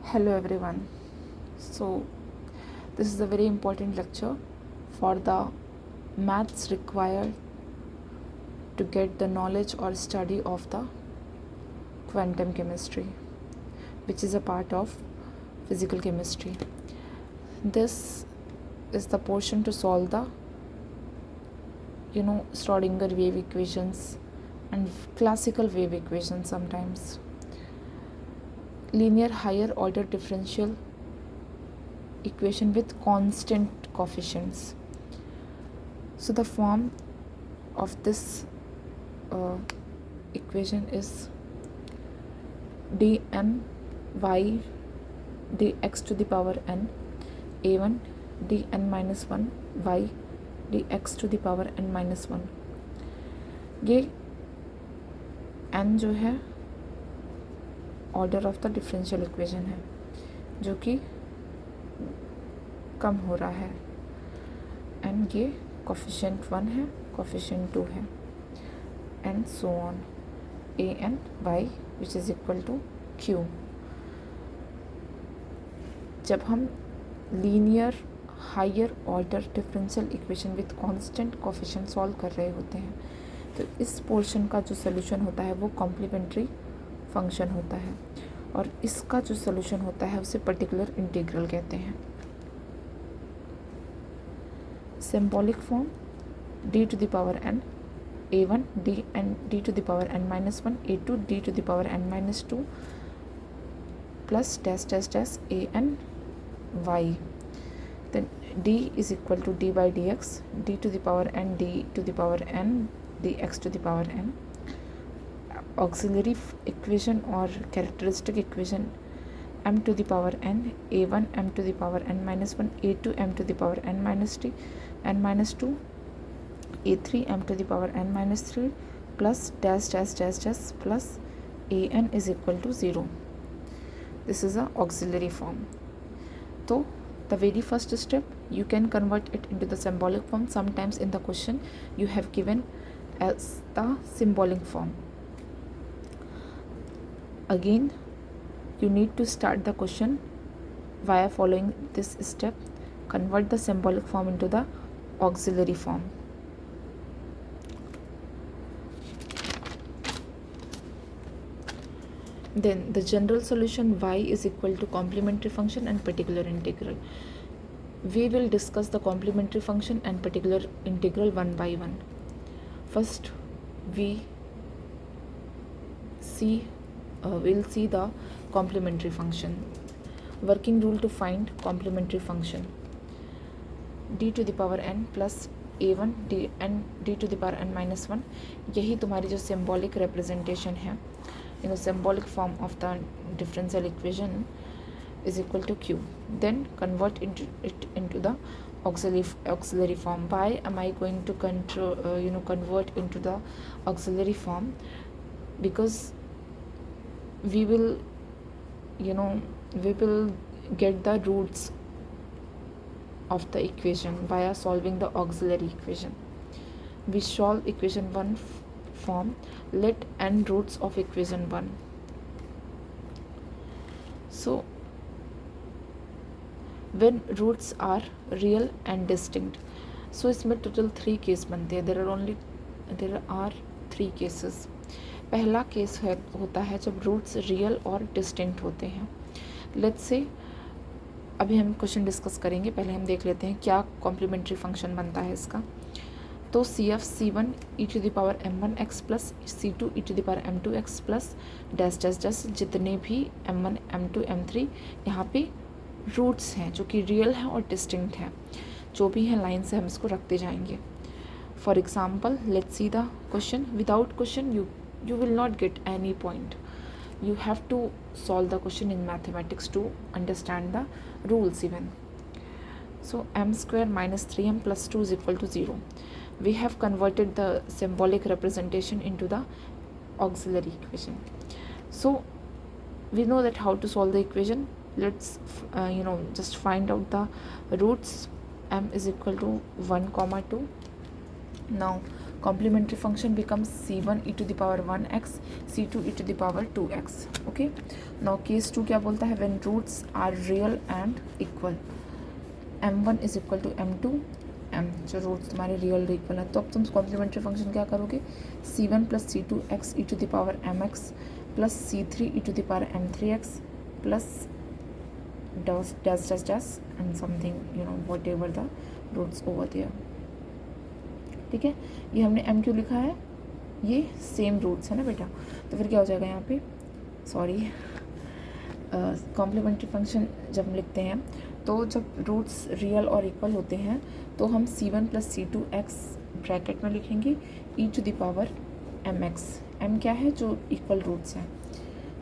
Hello everyone. So this is a very important lecture for the maths required to get the knowledge or study of the quantum chemistry, which is a part of physical chemistry. This is the portion to solve the Schrodinger wave equations and classical wave equations sometimes. Linear higher order differential equation with constant coefficients. So the form of this equation is dny dx to the power n a1 dn minus 1 y dx to the power n minus 1. ये n जो है order of the differential equation है जो कि कम हो रहा है, and ये कोफिशिएंट 1 है, कोफिशिएंट 2 है, and so on a n y which is equal to q. जब हम linear higher order differential equation with constant coefficient solve कर रहे होते हैं तो इस पोर्शन का जो सोल्यूशन होता है वो कॉम्प्लीमेंट्री फंक्शन होता है, और इसका जो सोल्यूशन होता है उसे पर्टिकुलर इंटीग्रल कहते हैं. Symbolic form d to the power n a1 d n d to the power n minus 1 a2 d to the power n minus 2 plus dash dash dash a n y. Then d is equal to d by dx d to the power n d to the power n dx to the power n. Auxiliary equation or characteristic equation m to the power n a1 m to the power n minus 1 a2 m to the power n minus 3 n minus 2 a3 m to the power n minus 3 plus dash dash dash dash plus a n is equal to 0. This is a auxiliary form. So the very first step, you can convert it into the symbolic form. Sometimes in the question you have given as the symbolic form. Again, you need to start the question via following this step. Convert the symbolic form into the auxiliary form. Then the general solution y is equal to complementary function and particular integral. We will discuss the complementary function and particular integral one by one. First, we'll see the complementary function. Working rule to find complementary function: d to the power n plus a1 d n d to the power n minus 1. यही तुम्हारी जो symbolic representation है, symbolic form of the differential equation is equal to q. Then convert it into the auxiliary form. Why am I going to convert into the auxiliary form? Because we will get the roots of the equation via solving the auxiliary equation. We solve equation 1 form. Let n roots of equation 1. So when roots are real and distinct, so इसमें total 3 case बनते हैं. there are 3 cases. पहला case होता है जब roots real और distinct होते हैं. लेट्स से अभी हम क्वेश्चन डिस्कस करेंगे, पहले हम देख लेते हैं क्या कॉम्प्लीमेंट्री फंक्शन बनता है इसका. तो C F c1 e to the power m1 x plus c2 e to the power m2 x plus dash dash dash जितने भी m1 m2 m3 यहाँ पे रूट्स हैं जो कि रियल हैं और डिस्टिंक्ट हैं, जो भी हैं लाइन से हम इसको रखते जाएंगे. For example, let's see the question. Without question you will not get any point. You have to solve the question in mathematics to understand the rules even. So m square minus 3m plus 2 is equal to 0. We have converted the symbolic representation into the auxiliary equation. So we know that how to solve the equation. Let's just find out the roots. M is equal to 1 comma 2. Now Complementary function becomes c1 e to the power 1x, c2 e to the power 2x. Okay. Now case 2 क्या बोलता है? When roots are real and equal, m1 is equal to m2 m, जो roots तुम्हारे real equal है, तो अब तुम complementary function क्या करोगे? c1 plus c2 x e to the power mx plus c3 e to the power m3x plus dash dash dash dash and something whatever the roots over there. ठीक है, ये हमने m क्यों लिखा है? ये सेम रूट्स है ना बेटा, तो फिर क्या हो जाएगा यहाँ पे? सॉरी, कॉम्प्लीमेंट्री फंक्शन जब हम लिखते हैं तो जब रूट्स रियल और इक्वल होते हैं तो हम c1 plus c2 x bracket में लिखेंगे e to the power mx. m क्या है? जो इक्वल रूट्स हैं.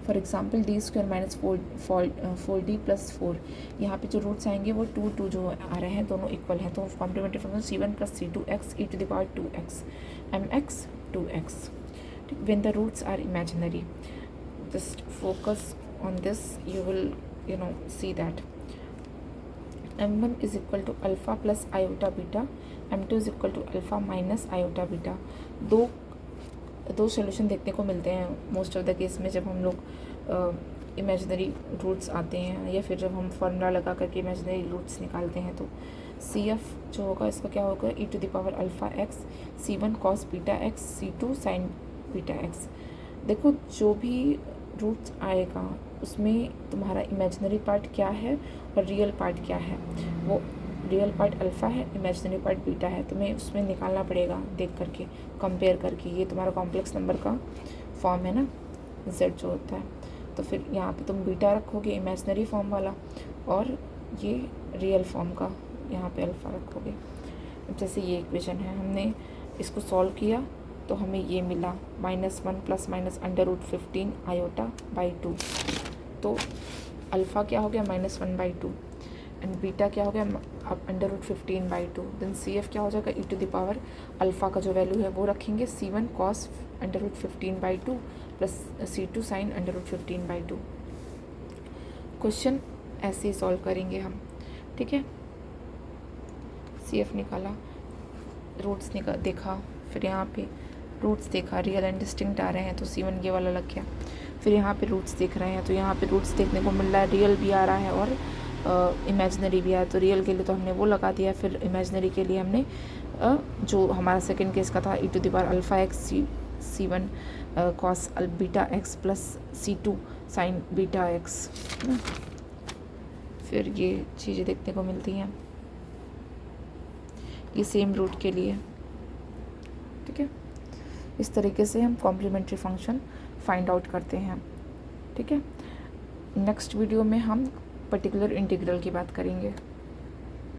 For example D square minus four D plus 4, यहाँ पे जो रूट्स आएंगे वो 2 जो आ रहे हैं दोनों इक्वल हैं, तो complementary function c1 plus c2 x e to the power 2x mx 2x. When the roots are imaginary, just focus on this, you will see that m1 is equal to alpha plus iota beta, m2 is equal to alpha minus iota beta. दो solution देखने को मिलते हैं most of the case में जब हम लोग imaginary roots आते हैं या फिर जब हम फार्मूला लगा करके इमेजिनरी रूट्स निकालते हैं. तो CF जो होगा इसका क्या होगा? e to the power alpha x, c1 cos beta x, c2 sin beta x. देखो जो भी रूट्स आएगा उसमें तुम्हारा इमेजिनरी पार्ट क्या है और रियल पार्ट क्या है. वो रियल पार्ट अल्फ़ा है, इमेजिनरी पार्ट बीटा है. तुम्हें उसमें निकालना पड़ेगा देख करके, कंपेयर करके. ये तुम्हारा कॉम्प्लेक्स नंबर का फॉर्म है ना, z जो होता है. तो फिर यहाँ पे तुम बीटा रखोगे इमेजिनरी फॉर्म वाला और ये रियल फॉर्म का यहाँ पे अल्फ़ा रखोगे. जैसे ये इक्वेशन है, हमने इसको सॉल्व किया तो हमें ये मिला -1 प्लस माइनस √15 आयोटा बाई 2. तो अल्फ़ा क्या हो गया? -1/2 एंड बीटा क्या हो गया? अब √15/2. देन CF क्या हो जाएगा? e to the power alpha का जो वैल्यू है वो रखेंगे c1 cos √15/2 plus c2 sin √15/2. Question ऐसे ही सॉल्व करेंगे हम. ठीक है, CF निकाला, रूट्स देखा, फिर यहाँ पे रूट्स देखा, रियल एंड डिस्टिंक्ट आ रहे हैं तो c1 ये वाला लग गया. फिर यहाँ पे रूट्स देख रहे हैं तो यहाँ पे रूट्स देखने को मिल रहा है, रियल भी आ रहा है और इमेजिनरी भी आया. तो रियल के लिए तो हमने वो लगा दिया, फिर इमेजिनरी के लिए हमने जो हमारा सेकंड केस का था e to the power alpha x c1 cos beta x plus c2 sin beta x. फिर ये चीज़ें देखने को मिलती हैं ये सेम रूट के लिए. ठीक है, इस तरीके से हम कॉम्प्लीमेंट्री फंक्शन फाइंड आउट करते हैं. ठीक है, नेक्स्ट वीडियो में हम पर्टिकुलर इंटीग्रल की बात करेंगे.